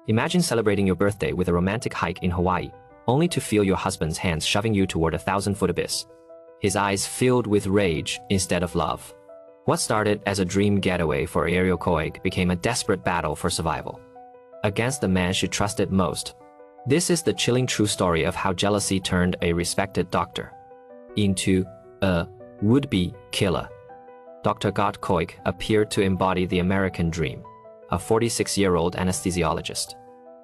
Imagine celebrating your birthday with a romantic hike in Hawaii, only to feel your husband's hands shoving you toward a 1,000-foot abyss. His eyes filled with rage instead of love. What started as a dream getaway for Ariel Koig became a desperate battle for survival. Against the man she trusted most. This is the chilling true story of how jealousy turned a respected doctor into a would-be killer. Dr. Ghart Koig appeared to embody the American dream, a 46-year-old anesthesiologist,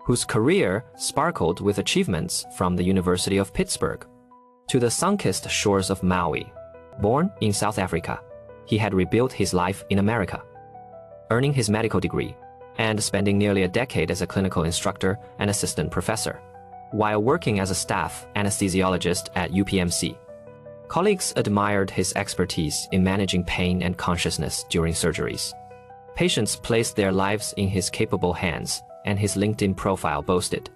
whose career sparkled with achievements from the University of Pittsburgh to the sun-kissed shores of Maui. Born in South Africa, he had rebuilt his life in America, earning his medical degree and spending nearly a decade as a clinical instructor and assistant professor, while working as a staff anesthesiologist at UPMC. Colleagues admired his expertise in managing pain and consciousness during surgeries. Patients placed their lives in his capable hands, and his LinkedIn profile boasted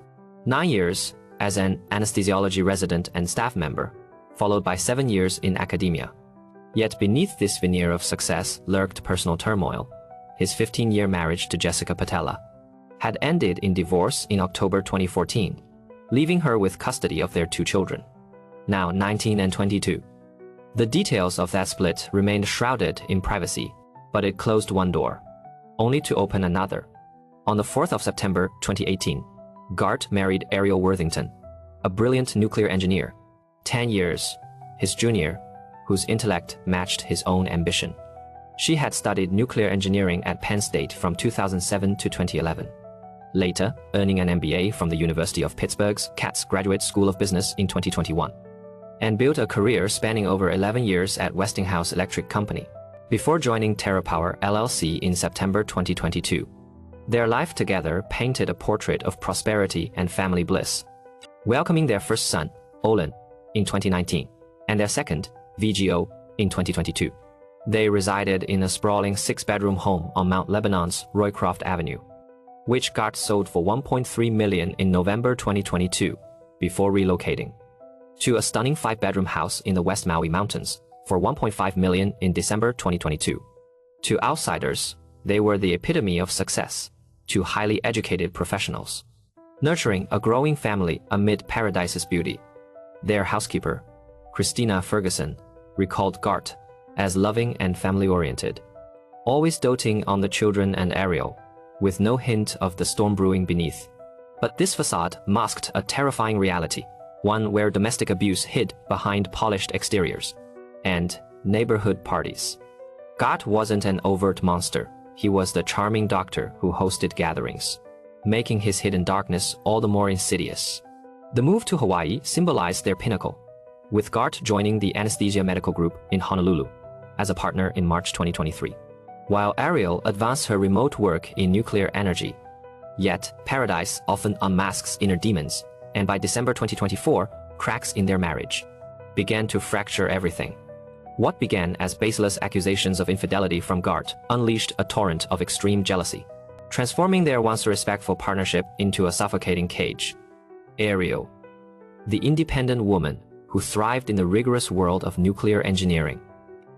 9 years as an anesthesiology resident and staff member, followed by 7 years in academia. Yet beneath this veneer of success lurked personal turmoil. His 15-year marriage to Jessica Patella had ended in divorce in October 2014, leaving her with custody of their 2 children, now 19 and 22. The details of that split remained shrouded in privacy, but it closed one door, only to open another. On the 4th of September 2018, Ghart married Ariel Worthington, a brilliant nuclear engineer, 10 years his junior, whose intellect matched his own ambition. She had studied nuclear engineering at Penn State from 2007 to 2011, later earning an MBA from the University of Pittsburgh's Katz Graduate School of Business in 2021, and built a career spanning over 11 years at Westinghouse Electric Company, before joining TerraPower LLC in September 2022. Their life together painted a portrait of prosperity and family bliss, welcoming their first son, Olin, in 2019, and their second, VGO, in 2022. They resided in a sprawling 6-bedroom home on Mount Lebanon's Roycroft Avenue, which Ghart sold for $1.3 million in November 2022, before relocating to a stunning 5-bedroom house in the West Maui Mountains for $1.5 million in December 2022. To outsiders, they were the epitome of success. 2 highly educated professionals, nurturing a growing family amid paradise's beauty. Their housekeeper, Christina Ferguson, recalled Ghart as loving and family-oriented, always doting on the children and Ariel, with no hint of the storm brewing beneath. But this facade masked a terrifying reality, one where domestic abuse hid behind polished exteriors and neighborhood parties. Ghart wasn't an overt monster. He was the charming doctor who hosted gatherings, making his hidden darkness all the more insidious. The move to Hawaii symbolized their pinnacle, with Ghart joining the Anesthesia Medical Group in Honolulu as a partner in March 2023, while Ariel advanced her remote work in nuclear energy. Yet, paradise often unmasks inner demons, and by December 2024, cracks in their marriage began to fracture everything. What began as baseless accusations of infidelity from Ghart unleashed a torrent of extreme jealousy, transforming their once respectful partnership into a suffocating cage. Ariel, the independent woman who thrived in the rigorous world of nuclear engineering,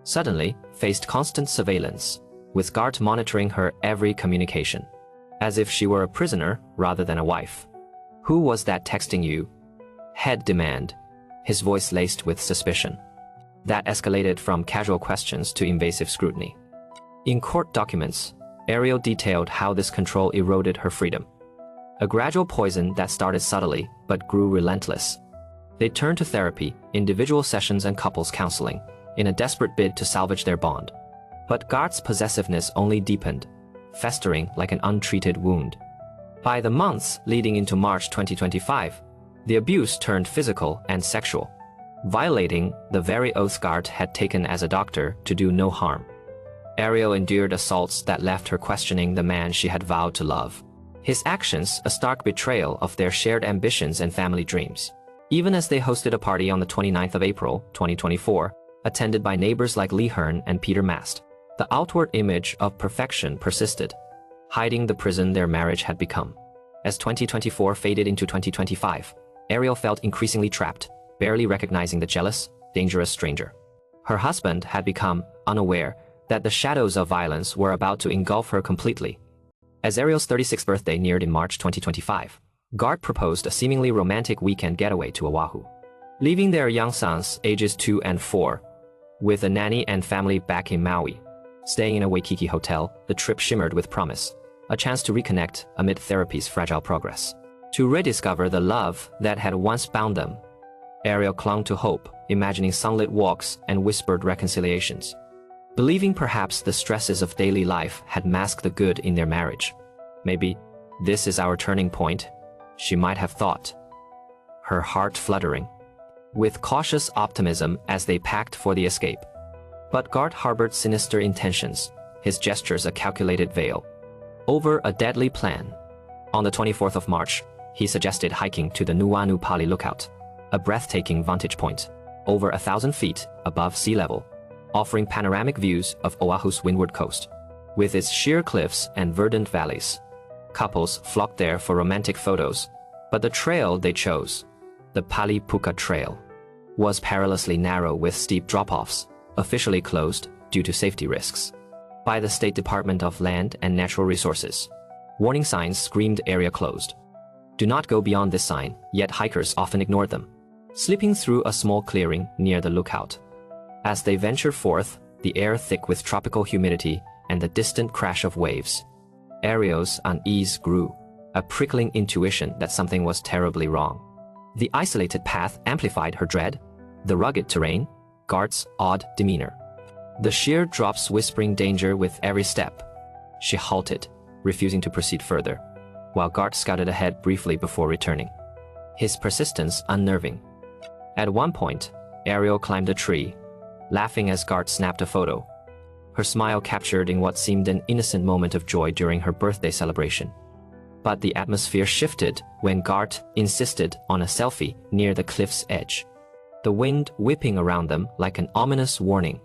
suddenly faced constant surveillance, with Ghart monitoring her every communication, as if she were a prisoner rather than a wife. "Who was that texting you?" Head demand, his voice laced with suspicion. That escalated from casual questions to invasive scrutiny. In court documents, Ariel detailed how this control eroded her freedom. A gradual poison that started subtly but grew relentless. They turned to therapy, individual sessions and couples counseling, in a desperate bid to salvage their bond. But Ghart's possessiveness only deepened, festering like an untreated wound. By the months leading into March 2025, the abuse turned physical and sexual, violating the very oath Ghart had taken as a doctor to do no harm. Ariel endured assaults that left her questioning the man she had vowed to love. His actions a stark betrayal of their shared ambitions and family dreams. Even as they hosted a party on the 29th of April, 2024, attended by neighbors like Lee Hearn and Peter Mast, the outward image of perfection persisted, hiding the prison their marriage had become. As 2024 faded into 2025, Ariel felt increasingly trapped, barely recognizing the jealous, dangerous stranger. Her husband had become unaware that the shadows of violence were about to engulf her completely. As Ariel's 36th birthday neared in March 2025, Ghart proposed a seemingly romantic weekend getaway to Oahu. Leaving their young sons, ages 2 and 4, with a nanny and family back in Maui. Staying in a Waikiki hotel, the trip shimmered with promise, a chance to reconnect amid therapy's fragile progress. To rediscover the love that had once bound them, Ariel clung to hope, imagining sunlit walks and whispered reconciliations. Believing perhaps the stresses of daily life had masked the good in their marriage. Maybe this is our turning point, she might have thought, her heart fluttering with cautious optimism as they packed for the escape. But Ghart harbored sinister intentions, his gestures a calculated veil over a deadly plan. On the 24th of March, he suggested hiking to the Nuuanu Pali Lookout, a breathtaking vantage point over 1,000 feet above sea level, offering panoramic views of Oahu's windward coast. With its sheer cliffs and verdant valleys, couples flocked there for romantic photos, but the trail they chose, the Pali Puka Trail, was perilously narrow with steep drop-offs, officially closed due to safety risks by the State Department of Land and Natural Resources. Warning signs screamed area closed. Do not go beyond this sign, yet hikers often ignored them, slipping through a small clearing near the lookout. As they ventured forth, the air thick with tropical humidity and the distant crash of waves, Ariel's unease grew, a prickling intuition that something was terribly wrong. The isolated path amplified her dread, the rugged terrain, Ghart's odd demeanor, the sheer drops whispering danger with every step. She halted, refusing to proceed further, while Ghart scouted ahead briefly before returning, his persistence unnerving. At one point, Ariel climbed a tree, laughing as Ghart snapped a photo, her smile captured in what seemed an innocent moment of joy during her birthday celebration. But the atmosphere shifted when Ghart insisted on a selfie near the cliff's edge, the wind whipping around them like an ominous warning.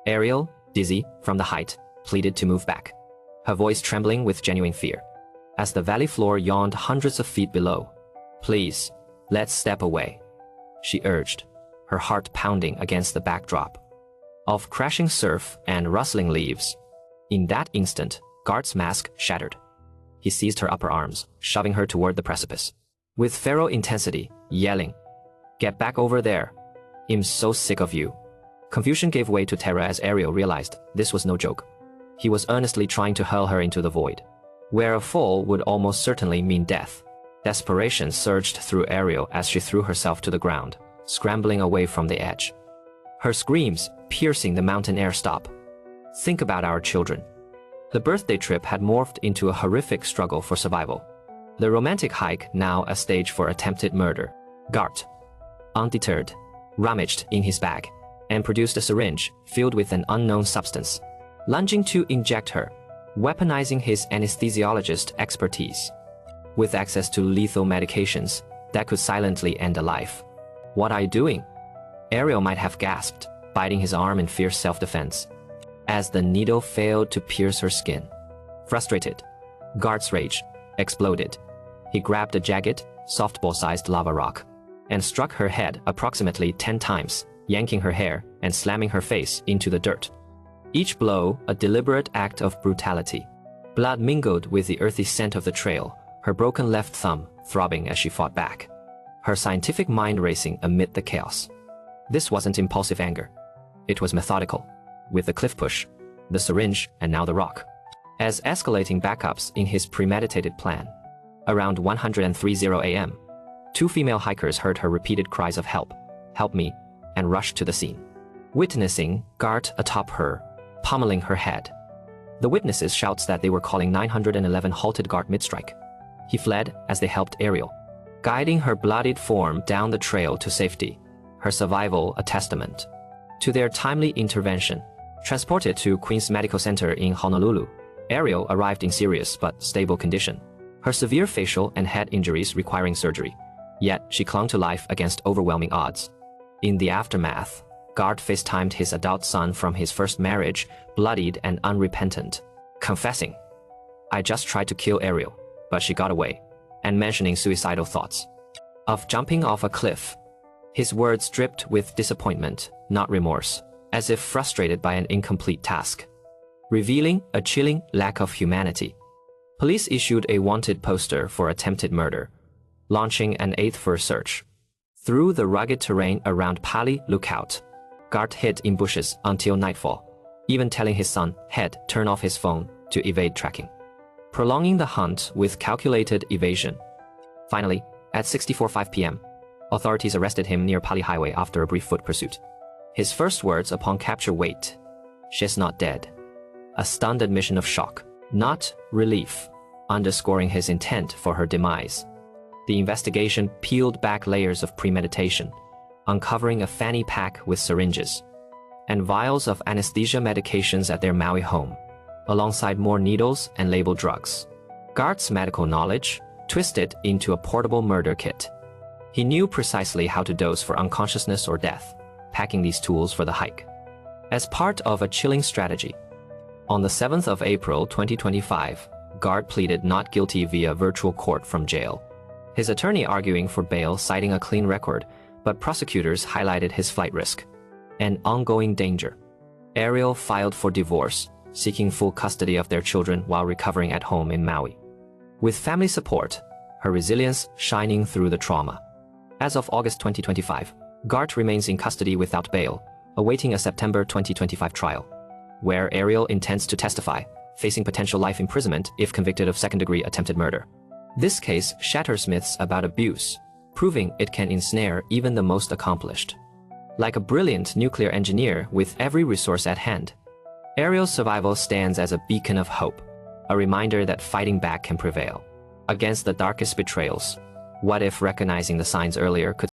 Ariel, dizzy from the height, pleaded to move back, her voice trembling with genuine fear, as the valley floor yawned hundreds of feet below. Please, let's step away, she urged, her heart pounding against the backdrop of crashing surf and rustling leaves. In that instant, Ghart's mask shattered. He seized her upper arms, shoving her toward the precipice, with feral intensity, yelling, "Get back over there. I'm so sick of you." Confusion gave way to terror as Ariel realized this was no joke. He was earnestly trying to hurl her into the void, where a fall would almost certainly mean death. Desperation surged through Ariel as she threw herself to the ground, scrambling away from the edge, her screams piercing the mountain air. "Stop. Think about our children." The birthday trip had morphed into a horrific struggle for survival. The romantic hike now a stage for attempted murder. Ghart, undeterred, rummaged in his bag and produced a syringe filled with an unknown substance, lunging to inject her, weaponizing his anesthesiologist expertise with access to lethal medications that could silently end a life. "What are you doing?" Ariel might have gasped, biting his arm in fierce self-defense, as the needle failed to pierce her skin. Frustrated, Ghart's rage exploded. He grabbed a jagged, softball-sized lava rock and struck her head approximately 10 times, yanking her hair and slamming her face into the dirt. Each blow a deliberate act of brutality. Blood mingled with the earthy scent of the trail, her broken left thumb throbbing as she fought back, her scientific mind racing amid the chaos. This wasn't impulsive anger. It was methodical, with the cliff push, the syringe, and now the rock, as escalating backups in his premeditated plan. Around 1:30 a.m., 2 female hikers heard her repeated cries of "Help, help me," and rushed to the scene, witnessing Ghart atop her, pummeling her head. The witnesses' shouts that they were calling 911 halted Ghart mid-strike. He fled as they helped Ariel, guiding her bloodied form down the trail to safety, her survival a testament to their timely intervention. Transported to Queen's Medical Center in Honolulu, Ariel arrived in serious but stable condition, her severe facial and head injuries requiring surgery. Yet she clung to life against overwhelming odds. In the aftermath, Ghart FaceTimed his adult son from his first marriage, bloodied and unrepentant, confessing, "I just tried to kill Ariel, but she got away," and mentioning suicidal thoughts of jumping off a cliff. His words dripped with disappointment, not remorse, as if frustrated by an incomplete task, revealing a chilling lack of humanity. Police issued a wanted poster for attempted murder, launching an 8th search. Through the rugged terrain around Pali Lookout, Ghart hid in bushes until nightfall, even telling his son, "Head, turn off his phone," to evade tracking, prolonging the hunt with calculated evasion. Finally, at 6:45 p.m., authorities arrested him near Pali Highway after a brief foot pursuit. His first words upon capture: "Wait, she's not dead." A stunned admission of shock, not relief, underscoring his intent for her demise. The investigation peeled back layers of premeditation, uncovering a fanny pack with syringes and vials of anesthesia medications at their Maui home, alongside more needles and labeled drugs. Ghart's medical knowledge twisted into a portable murder kit. He knew precisely how to dose for unconsciousness or death, packing these tools for the hike. As part of a chilling strategy, on the 7th of April 2025, Ghart pleaded not guilty via virtual court from jail, his attorney arguing for bail citing a clean record, but prosecutors highlighted his flight risk and ongoing danger. Ariel filed for divorce, seeking full custody of their children while recovering at home in Maui. With family support, her resilience shining through the trauma. As of August 2025, Ghart remains in custody without bail, awaiting a September 2025 trial, where Ariel intends to testify, facing potential life imprisonment if convicted of second-degree attempted murder. This case shatters myths about abuse, proving it can ensnare even the most accomplished. Like a brilliant nuclear engineer with every resource at hand, Ariel's survival stands as a beacon of hope, a reminder that fighting back can prevail against the darkest betrayals. What if recognizing the signs earlier could